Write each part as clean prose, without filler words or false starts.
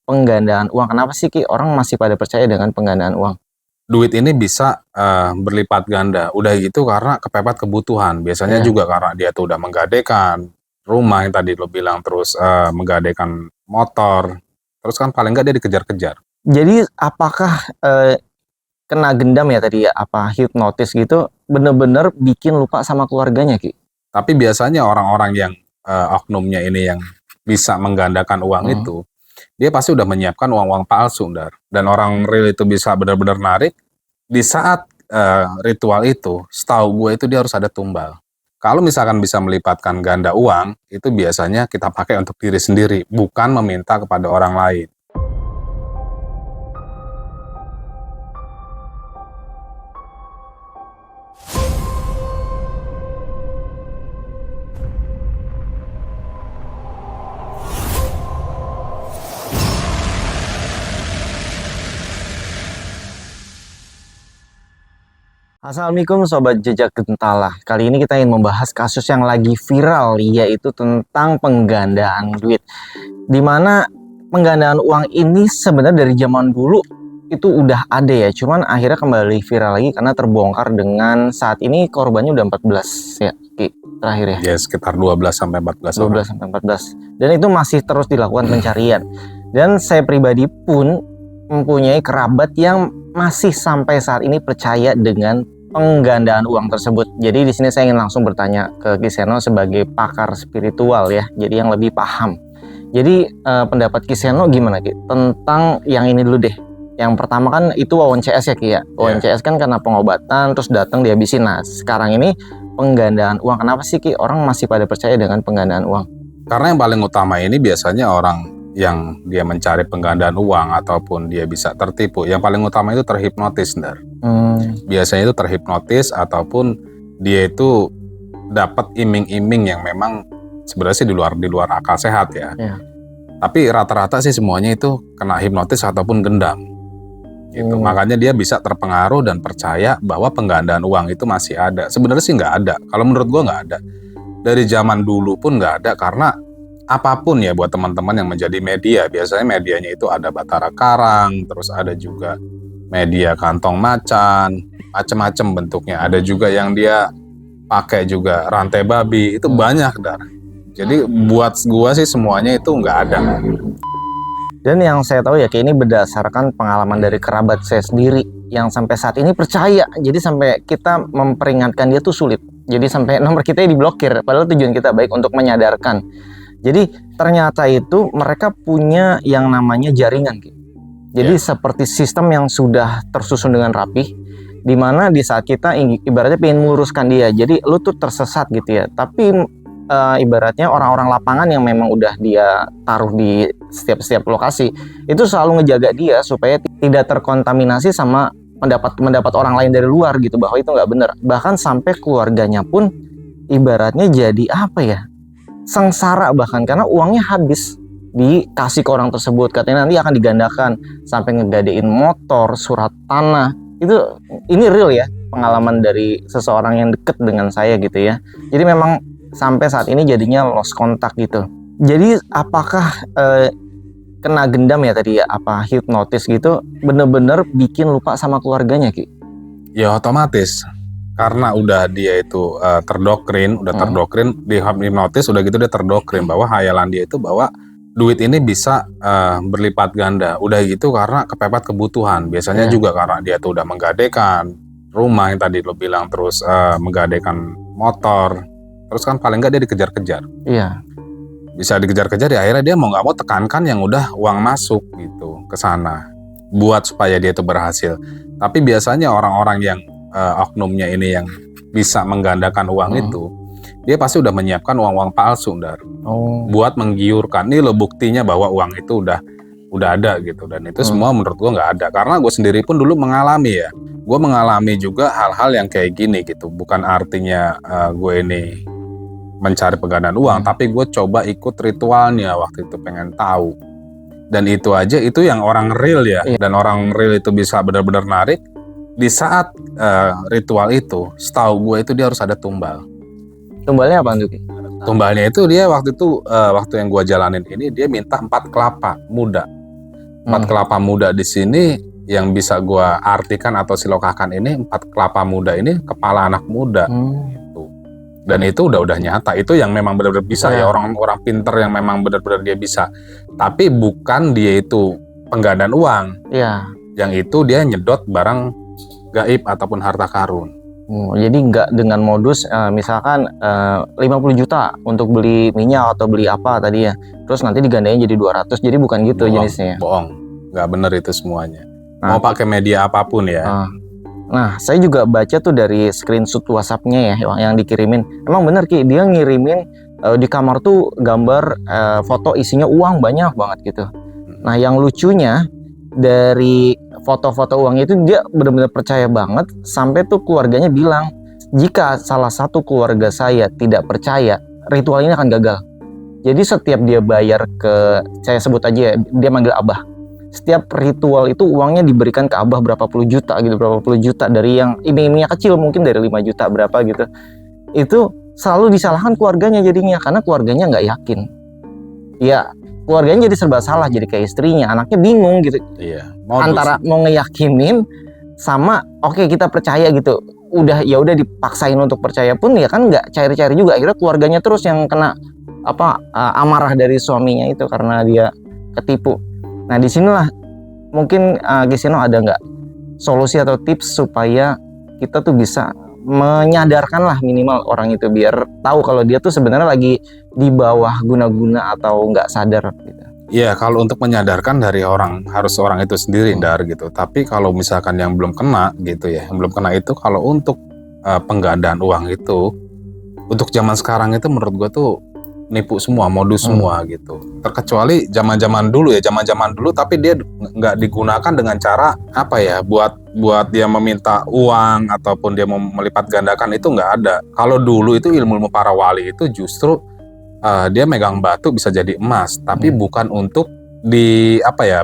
penggandaan uang. Kenapa sih Ki orang masih pada percaya dengan penggandaan uang? Duit ini bisa berlipat ganda. Udah gitu karena kepepet kebutuhan. Biasanya Iya. juga karena dia tuh udah menggadaikan rumah yang tadi lo bilang, terus menggadaikan motor. Terus kan paling nggak dia dikejar-kejar. Jadi apakah kena gendam ya tadi ya, apa hipnotis gitu, bener-bener bikin lupa sama keluarganya Ki? Tapi biasanya orang-orang yang oknumnya ini yang bisa menggandakan uang itu, dia pasti udah menyiapkan uang-uang palsu, Ndar. Dan orang real itu bisa benar-benar narik, di saat ritual itu, setahu gue itu dia harus ada tumbal. Kalau misalkan bisa melipatkan ganda uang, itu biasanya kita pakai untuk diri sendiri, bukan meminta kepada orang lain. Assalamualaikum Sobat Jejak Gentala. Kali ini kita ingin membahas kasus yang lagi viral, yaitu tentang penggandaan duit. Dimana penggandaan uang ini sebenarnya dari zaman dulu itu udah ada ya, cuman akhirnya kembali viral lagi karena terbongkar dengan saat ini korbannya udah 14 ya, Ki, terakhir ya. Ya, sekitar 12-14 12 sampai 14. Dan itu masih terus dilakukan pencarian. Dan saya pribadi pun mempunyai kerabat yang masih sampai saat ini percaya dengan penggandaan uang tersebut. Jadi di sini saya ingin langsung bertanya ke Kiseno sebagai pakar spiritual ya, jadi yang lebih paham. Jadi pendapat Kiseno gimana Ki tentang yang ini dulu deh. Yang pertama kan itu Wawon CS ya Ki ya. Wawon CS kan karena pengobatan terus datang dihabisin. Nah sekarang ini penggandaan uang. Kenapa sih Ki orang masih pada percaya dengan penggandaan uang? Karena yang paling utama ini biasanya orang yang dia mencari penggandaan uang ataupun dia bisa tertipu, yang paling utama itu terhipnotis, Ndar. Biasanya itu terhipnotis ataupun dia itu dapat iming-iming yang memang sebenarnya sih di luar akal sehat ya. Tapi rata-rata sih semuanya itu kena hipnotis ataupun gendam. Gitu. Makanya dia bisa terpengaruh dan percaya bahwa penggandaan uang itu masih ada. Sebenarnya sih nggak ada. Kalau menurut gua nggak ada. Dari zaman dulu pun nggak ada, karena apapun ya buat teman-teman yang menjadi media, biasanya medianya itu ada Batara Karang, terus ada juga media kantong macan, macem-macem bentuknya. Ada juga yang dia pakai juga rantai babi, itu banyak, Dar. Jadi buat gua sih semuanya itu nggak ada. Dan yang saya tahu ya kayak ini berdasarkan pengalaman dari kerabat saya sendiri yang sampai saat ini percaya. Jadi sampai kita memperingatkan dia tuh sulit. Jadi sampai nomor kita diblokir, padahal tujuan kita baik untuk menyadarkan. Jadi ternyata itu mereka punya yang namanya jaringan. Jadi seperti sistem yang sudah tersusun dengan rapih, dimana di saat kita ibaratnya pengen meluruskan dia, jadi lu tuh tersesat gitu ya. Tapi ibaratnya orang-orang lapangan yang memang udah dia taruh di setiap lokasi, itu selalu ngejaga dia supaya tidak terkontaminasi sama pendapat orang lain dari luar gitu, bahwa itu nggak benar. Bahkan sampai keluarganya pun ibaratnya jadi apa ya, sengsara bahkan karena uangnya habis dikasih ke orang tersebut, katanya nanti akan digandakan, sampai ngegadein motor, surat tanah. Itu ini real ya, pengalaman dari seseorang yang deket dengan saya gitu ya. Jadi memang sampai saat ini jadinya lost kontak gitu. Jadi apakah kena gendam ya tadi ya, apa hipnotis gitu, bener-bener bikin lupa sama keluarganya Ki? Ya otomatis. Karena udah dia itu terdoktrin, terdoktrin di hipnotis, udah gitu dia terdoktrin bahwa hayalan dia itu bahwa duit ini bisa berlipat ganda. Udah gitu karena kepepet kebutuhan. Biasanya juga karena dia tuh udah menggadaikan rumah yang tadi lo bilang, terus menggadaikan motor. Terus kan paling nggak dia dikejar-kejar. Iya. Bisa dikejar-kejar ya, akhirnya dia mau nggak mau tekankan yang udah uang masuk gitu ke sana, buat supaya dia itu berhasil. Tapi biasanya orang-orang yang oknumnya ini yang bisa menggandakan uang itu, dia pasti udah menyiapkan uang-uang palsu, Ndar. Buat menggiurkan. Ini lo buktinya bahwa uang itu udah ada gitu. Dan itu semua menurut gue nggak ada. Karena gue sendiri pun dulu mengalami ya. Gue mengalami juga hal-hal yang kayak gini gitu. Bukan artinya gue ini mencari penggandaan uang, tapi gue coba ikut ritualnya waktu itu, pengen tahu. Dan itu aja, itu yang orang real ya. Dan orang real itu bisa benar-benar narik. Di saat ritual itu, setahu gue itu dia harus ada tumbal. Tumbalnya apa tuh? Tumbalnya itu dia waktu itu, waktu yang gue jalanin ini, dia minta 4 kelapa muda. 4 kelapa muda di sini yang bisa gua artikan atau silokakan ini, 4 kelapa muda ini kepala anak muda. Gitu. Dan itu udah nyata. Itu yang memang benar-benar bisa ya, orang-orang pinter yang memang benar-benar dia bisa. Tapi bukan dia itu penggandaan uang. Iya. Yang itu dia nyedot barang gaib ataupun harta karun. Jadi nggak dengan modus misalkan 50 juta untuk beli minyak atau beli apa tadi ya, terus nanti digandain jadi 200, jadi bukan gitu jenisnya. Bohong, nggak bener itu semuanya. Mau pakai media apapun ya. Nah, saya juga baca tuh dari screenshot WhatsApp-nya ya yang dikirimin. Emang bener Ki, dia ngirimin di kamar tuh gambar foto isinya uang banyak banget gitu. Nah, yang lucunya dari foto-foto uang itu dia benar-benar percaya banget sampai tuh keluarganya bilang, jika salah satu keluarga saya tidak percaya, ritual ini akan gagal. Jadi setiap dia bayar ke, saya sebut aja ya, dia manggil Abah. Setiap ritual itu uangnya diberikan ke Abah berapa puluh juta gitu, berapa puluh juta dari yang iming-imingnya kecil mungkin dari 5 juta berapa gitu. Itu selalu disalahkan keluarganya jadinya karena keluarganya nggak yakin. Ya, keluarganya jadi serba salah, jadi kayak istrinya, anaknya bingung gitu. Iya. Antara mau ngeyakinin sama oke, kita percaya gitu. Udah dipaksain untuk percaya pun ya kan nggak cair-cair juga. Akhirnya keluarganya terus yang kena amarah dari suaminya itu karena dia ketipu. Nah, disinilah mungkin Gisino ada nggak solusi atau tips supaya kita tuh bisa menyadarkan lah minimal orang itu biar tahu kalau dia tuh sebenarnya lagi di bawah guna-guna atau nggak sadar gitu. Iya, kalau untuk menyadarkan dari harus orang itu sendiri Dar gitu. Tapi kalau misalkan yang belum kena gitu ya, yang belum kena itu kalau untuk penggandaan uang itu untuk zaman sekarang itu menurut gua tuh nipu semua, modus semua gitu. Terkecuali zaman-zaman dulu tapi dia nggak digunakan dengan cara apa ya, buat dia meminta uang ataupun dia melipat gandakan, itu nggak ada. Kalau dulu itu ilmu para wali itu justru dia megang batu bisa jadi emas, tapi bukan untuk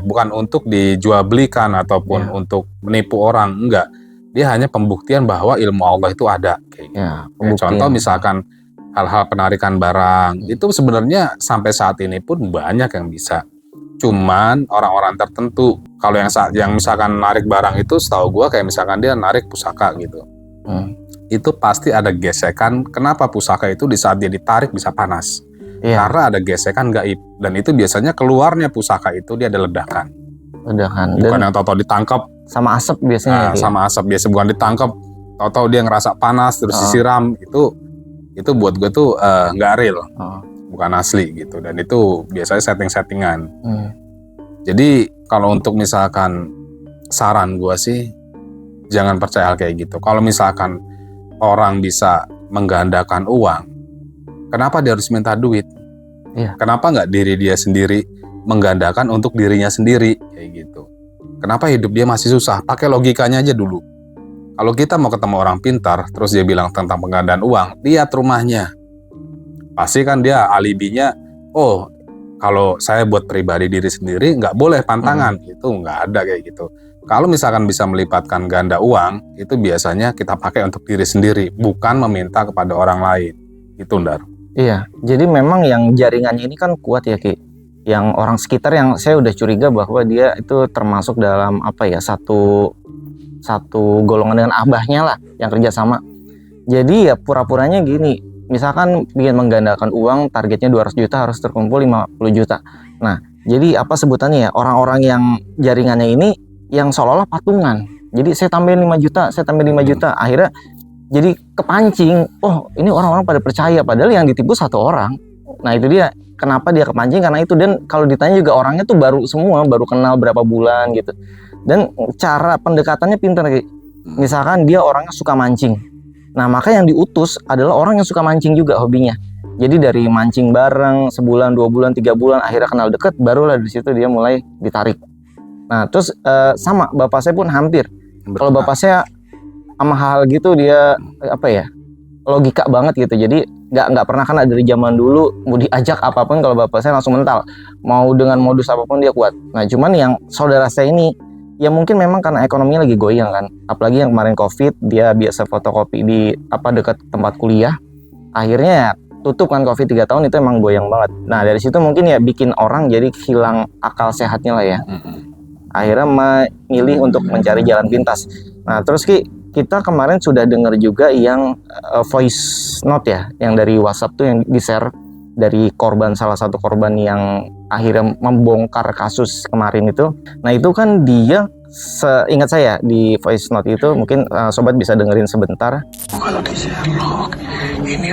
bukan untuk dijual belikan ataupun untuk menipu orang, enggak. Dia hanya pembuktian bahwa ilmu Allah itu ada kayak gitu. Contoh misalkan hal-hal penarikan barang itu sebenarnya sampai saat ini pun banyak yang bisa. Cuman orang-orang tertentu, kalau yang misalkan narik barang itu setahu gue kayak misalkan dia narik pusaka gitu. Itu pasti ada gesekan. Kenapa pusaka itu di saat dia ditarik bisa panas? Karena ada gesekan gaib, dan itu biasanya keluarnya pusaka itu dia ada ledakan. Bukan yang tahu-tahu ditangkap sama asap biasanya. Sama asap biasa, bukan ditangkap tahu-tahu dia ngerasa panas terus disiram. Itu buat gue tuh nggak real, bukan asli gitu, dan itu biasanya setting-settingan. Jadi kalau untuk misalkan saran gue sih jangan percaya hal kayak gitu. Kalau misalkan orang bisa menggandakan uang, kenapa dia harus minta duit? Kenapa nggak diri dia sendiri menggandakan untuk dirinya sendiri kayak gitu? Kenapa hidup dia masih susah? Pakai logikanya aja dulu. Kalau kita mau ketemu orang pintar, terus dia bilang tentang penggandaan uang, lihat rumahnya. Pasti kan dia alibinya, oh kalau saya buat pribadi diri sendiri nggak boleh pantangan. Itu nggak ada kayak gitu. Kalau misalkan bisa melipatkan ganda uang, itu biasanya kita pakai untuk diri sendiri, bukan meminta kepada orang lain. Itu Ndar. Iya, jadi memang yang jaringannya ini kan kuat ya Ki. Yang orang sekitar yang saya udah curiga bahwa dia itu termasuk dalam satu golongan dengan abahnya lah yang kerja sama. Jadi ya pura-puranya gini, misalkan ingin menggandakan uang, targetnya 200 juta harus terkumpul 50 juta. Nah, jadi apa sebutannya ya, orang-orang yang jaringannya ini yang seolah-olah patungan. Jadi saya tambahin 5 juta, saya tambahin 5 juta. Akhirnya jadi kepancing, oh ini orang-orang pada percaya, padahal yang ditipu satu orang. Nah itu dia, kenapa dia kepancing, karena itu. Dan kalau ditanya juga orangnya tuh baru kenal berapa bulan gitu. Dan cara pendekatannya pintar. Misalkan dia orangnya suka mancing, nah maka yang diutus adalah orang yang suka mancing juga hobinya. Jadi dari mancing bareng sebulan, 2 bulan, 3 bulan, akhirnya kenal deket, barulah di situ dia mulai ditarik. Nah terus sama bapak saya pun hampir. Kalau bapak saya sama hal gitu dia logika banget gitu. Jadi nggak pernah kena dari zaman dulu. Mau diajak apapun kalau bapak saya langsung mental. Mau dengan modus apapun dia kuat. Nah cuman yang saudara saya ini, ya mungkin memang karena ekonominya lagi goyang kan. Apalagi yang kemarin COVID, dia biasa fotokopi di dekat tempat kuliah. Akhirnya ya tutup kan COVID 3 tahun, itu emang goyang banget. Nah dari situ mungkin ya bikin orang jadi hilang akal sehatnya lah ya. akhirnya memilih untuk mencari jalan pintas. Nah terus Ki, kita kemarin sudah dengar juga yang voice note ya, yang dari WhatsApp tuh yang di-share dari korban, salah satu korban yang akhirnya membongkar kasus kemarin itu. Nah itu kan dia, seingat saya di voice note itu, mungkin sobat bisa dengerin sebentar. Kalau di Sherlock, ini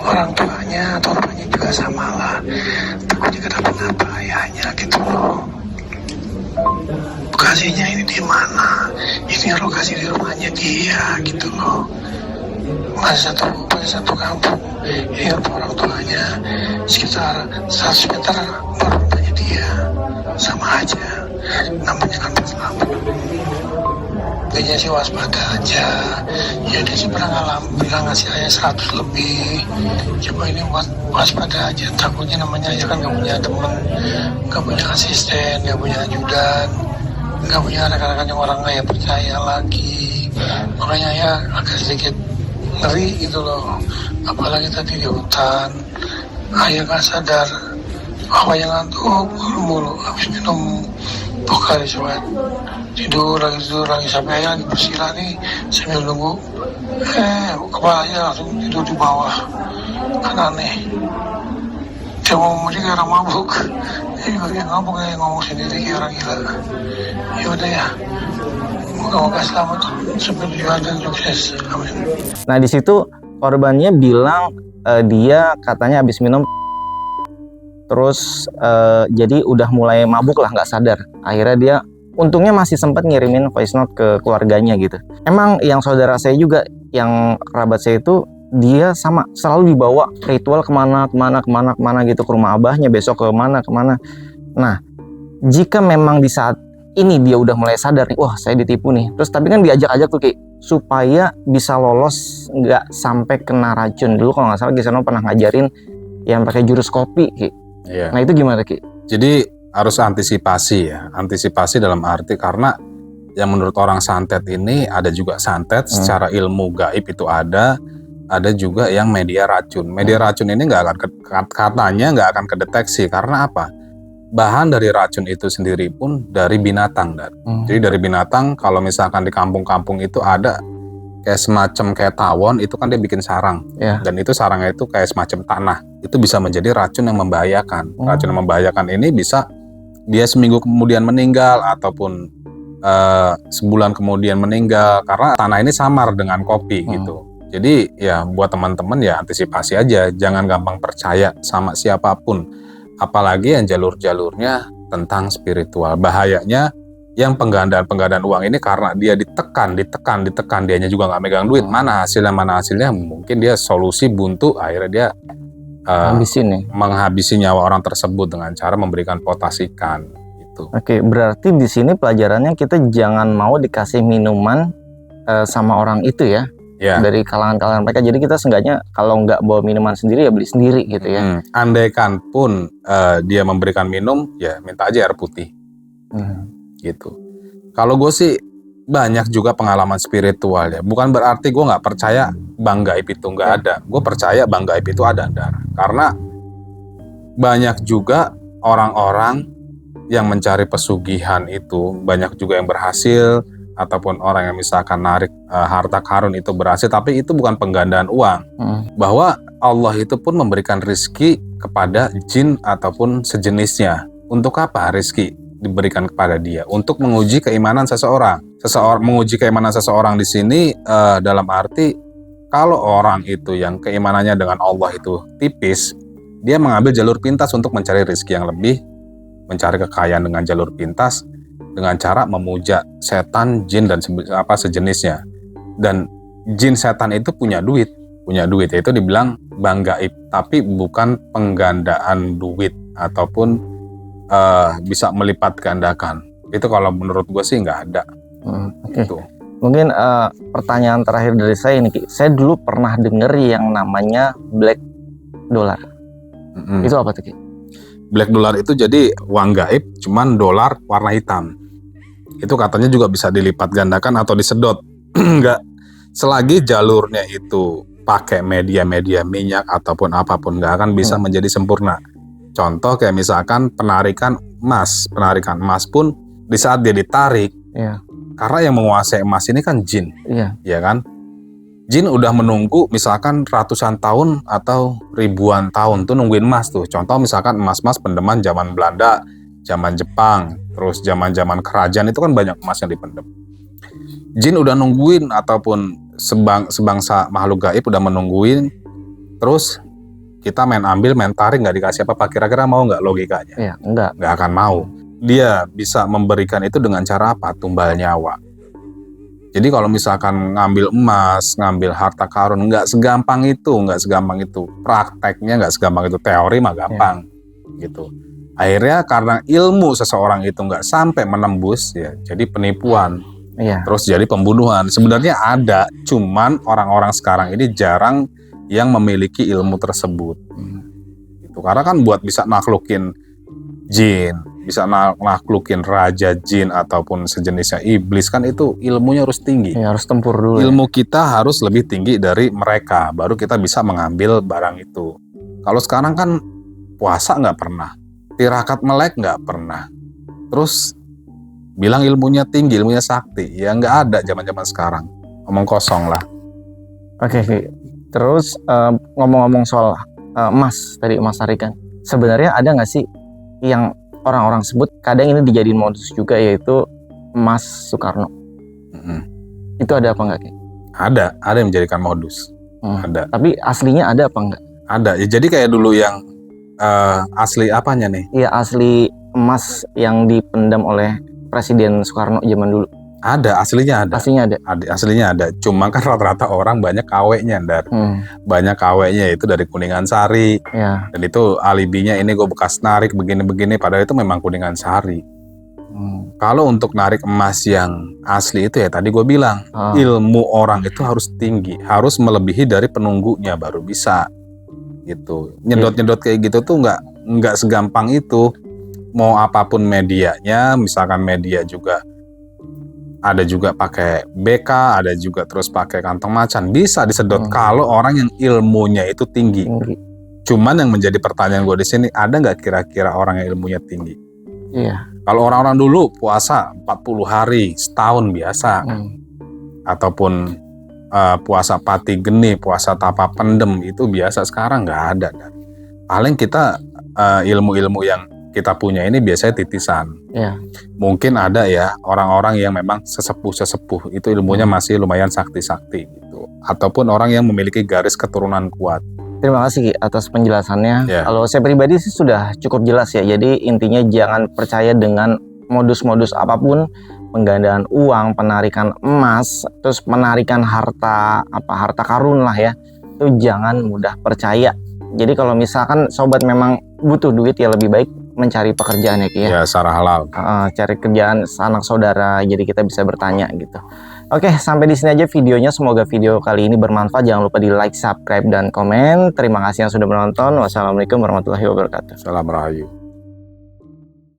orang tuanya atau bapaknya juga sama lah. Takutnya kenapa-napa ayahnya gitu loh. Lokasinya ini di mana? Ini lokasi di rumahnya dia gitu loh. Masih satu kampung. Ini orang tuanya sekitar 100 meter baru rumahnya dia. Sama aja. Namanya kan Islam. Kayaknya sih waspada aja. Ya dia sih pernah bilang ngasih ayah 100 lebih. Coba ini waspada aja. Takutnya namanya aja kan gak punya temen, gak punya asisten, gak punya ajudan, gak punya rekan-rekan yang orang kaya percaya lagi. Makanya ya agak sedikit ngeri gitu loh. Apalagi tadi di hutan, ayah gak sadar bahwa yang ngantuk mulu habis minum Pocari Sweat, tidur lagi sampai ayah lagi bersila nih sambil nunggu, kepalanya langsung tidur di bawah. Kan aneh, dia ngomong kayak orang mabuk, dia ngomong kayak ngomong sendiri kayak orang gila. Ya udah ya, moga-moga selamat sampai tujuan dan sukses, amin. Nah di situ korbannya bilang dia katanya habis minum, terus jadi udah mulai mabuk lah, nggak sadar. Akhirnya dia untungnya masih sempat ngirimin voice note ke keluarganya gitu. Emang yang saudara saya juga, yang kerabat saya itu, dia sama selalu dibawa ritual kemana gitu, ke rumah abahnya, besok kemana. Nah jika memang di saat ini dia udah mulai sadar nih, wah saya ditipu nih, terus tapi kan diajak-ajak tuh Ki, supaya bisa lolos nggak sampai kena racun. Dulu kalau nggak salah Gisano pernah ngajarin yang pakai jurus kopi Ki. Iya. Nah itu gimana Ki? Jadi harus antisipasi ya, antisipasi dalam arti karena yang menurut orang santet ini ada juga santet secara ilmu gaib itu ada juga yang media racun. Media racun ini katanya nggak akan kedeteksi karena apa? Bahan dari racun itu sendiri pun dari binatang, Jadi dari binatang, kalau misalkan di kampung-kampung itu ada kayak semacam kayak tawon, itu kan dia bikin sarang, dan itu sarangnya itu kayak semacam tanah. Itu bisa menjadi racun yang membahayakan. Racun yang membahayakan ini bisa dia seminggu kemudian meninggal ataupun sebulan kemudian meninggal karena tanah ini samar dengan kopi gitu. Jadi ya buat teman-teman ya antisipasi aja, jangan gampang percaya sama siapapun, apalagi yang jalur-jalurnya tentang spiritual. Bahayanya yang penggandaan uang ini karena dia ditekan, dianya juga nggak megang duit. Mana hasilnya, mungkin dia solusi buntu, akhirnya dia menghabisi nyawa orang tersebut dengan cara memberikan potasikan gitu. Oke, berarti di sini pelajarannya kita jangan mau dikasih minuman sama orang itu ya, dari kalangan mereka. Jadi kita seenggaknya kalau nggak bawa minuman sendiri ya beli sendiri gitu ya. Andaikan pun dia memberikan minum, ya minta aja air putih. Gitu. Kalau gue sih banyak juga pengalaman spiritual ya. Bukan berarti gue nggak percaya bang gaib itu nggak ada. Gue percaya bang gaib itu ada, karena banyak juga orang-orang yang mencari pesugihan itu, banyak juga yang berhasil, ataupun orang yang misalkan narik harta karun itu berhasil, tapi itu bukan penggandaan uang. Bahwa Allah itu pun memberikan rizki kepada jin ataupun sejenisnya. Untuk apa rizki diberikan kepada dia? Untuk menguji keimanan seseorang. Menguji keimanan seseorang di sini dalam arti kalau orang itu yang keimanannya dengan Allah itu tipis, dia mengambil jalur pintas untuk mencari rezeki yang lebih, mencari kekayaan dengan jalur pintas dengan cara memuja setan, jin dan sejenisnya. Dan jin setan itu punya duit, yaitu dibilang bang gaib, tapi bukan penggandaan duit ataupun bisa melipat gandakan. Itu kalau menurut gue sih nggak ada. Gitu. Mungkin pertanyaan terakhir dari saya ini, saya dulu pernah dengar yang namanya black dollar. Itu apa tuh Ki? Black dollar itu jadi uang gaib, cuman dolar warna hitam. Itu katanya juga bisa dilipat gandakan atau disedot. Enggak, selagi jalurnya itu pakai media minyak ataupun apapun, nggak akan bisa menjadi sempurna. Contoh kayak misalkan penarikan emas pun di saat dia ditarik, Iya. karena yang menguasai emas ini kan jin, Iya. ya kan? Jin udah menunggu misalkan ratusan tahun atau ribuan tahun tuh nungguin emas tuh. Contoh misalkan emas-emas pendeman zaman Belanda, zaman Jepang, terus zaman-zaman kerajaan itu kan banyak emas yang dipendem. Jin udah nungguin ataupun sebangsa makhluk gaib udah menungguin, terus kita main ambil, main tarik nggak dikasih apa-apa. Kira-kira mau nggak logikanya? Iya, enggak. Nggak akan mau. Dia bisa memberikan itu dengan cara apa? Tumbal nyawa. Jadi kalau misalkan ngambil emas, ngambil harta karun, nggak segampang itu. Prakteknya nggak segampang itu. Teori mah gampang, gitu. Akhirnya karena ilmu seseorang itu nggak sampai menembus, ya jadi penipuan. Iya. Terus jadi pembunuhan. Sebenarnya ada, cuman orang-orang sekarang ini jarang yang memiliki ilmu tersebut. Gitu. Karena kan buat bisa naklukin jin, bisa naklukin raja jin ataupun sejenisnya iblis kan itu ilmunya harus tinggi. Ya, harus tempur dulu. Ilmu kita harus lebih tinggi dari mereka, baru kita bisa mengambil barang itu. Kalau sekarang kan puasa nggak pernah, tirakat melek nggak pernah, terus bilang ilmunya tinggi, ilmunya sakti, ya nggak ada zaman-zaman sekarang. Omong kosong lah. Oke. Terus ngomong-ngomong soal emas tadi Mas tarikan, sebenarnya ada nggak sih yang orang-orang sebut kadang ini dijadiin modus juga, yaitu emas Soekarno? Itu ada apa enggak? Ada yang menjadikan modus. Ada. Tapi aslinya ada apa enggak? Ada. Ya, jadi kayak dulu yang asli apanya nih? Iya, asli emas yang dipendam oleh Presiden Soekarno zaman dulu. Ada, aslinya ada. Aslinya ada. Aslinya ada. Cuma kan rata-rata orang banyak KW-nya, Ndar. Banyak KW-nya itu dari Kuningan Sari. Ya. Dan itu alibinya ini gue bekas narik begini-begini, padahal itu memang Kuningan Sari. Kalau untuk narik emas yang asli itu ya tadi gue bilang, ilmu orang itu harus tinggi, harus melebihi dari penunggunya baru bisa. Gitu. Nyedot-nyedot kayak gitu tuh nggak segampang itu. Mau apapun medianya, misalkan media juga ada juga pakai BK, ada juga terus pakai kantong macan, bisa disedot kalau orang yang ilmunya itu tinggi. Cuman yang menjadi pertanyaan gue di sini, ada nggak kira-kira orang yang ilmunya tinggi? Iya. Kalau orang-orang dulu puasa 40 hari, setahun biasa, ataupun puasa pati geni, puasa tapa pendem itu biasa. Sekarang nggak ada. Paling kita ilmu-ilmu yang kita punya ini biasanya titisan. Iya. Mungkin ada ya orang-orang yang memang sesepuh itu ilmunya masih lumayan sakti-sakti gitu. Ataupun orang yang memiliki garis keturunan kuat. Terima kasih Ki atas penjelasannya. Ya. Kalau saya pribadi sih sudah cukup jelas ya. Jadi intinya jangan percaya dengan modus-modus apapun, penggandaan uang, penarikan emas, terus penarikan harta karun lah ya. Itu jangan mudah percaya. Jadi kalau misalkan sobat memang butuh duit ya lebih baik mencari pekerjaan ya Ki ya. Ya, secara halal. Cari kerjaan sanak saudara, jadi kita bisa bertanya gitu. Oke, sampai di sini aja videonya. Semoga video kali ini bermanfaat. Jangan lupa di like, subscribe, dan komen. Terima kasih yang sudah menonton. Wassalamualaikum warahmatullahi wabarakatuh. Salam rahayu.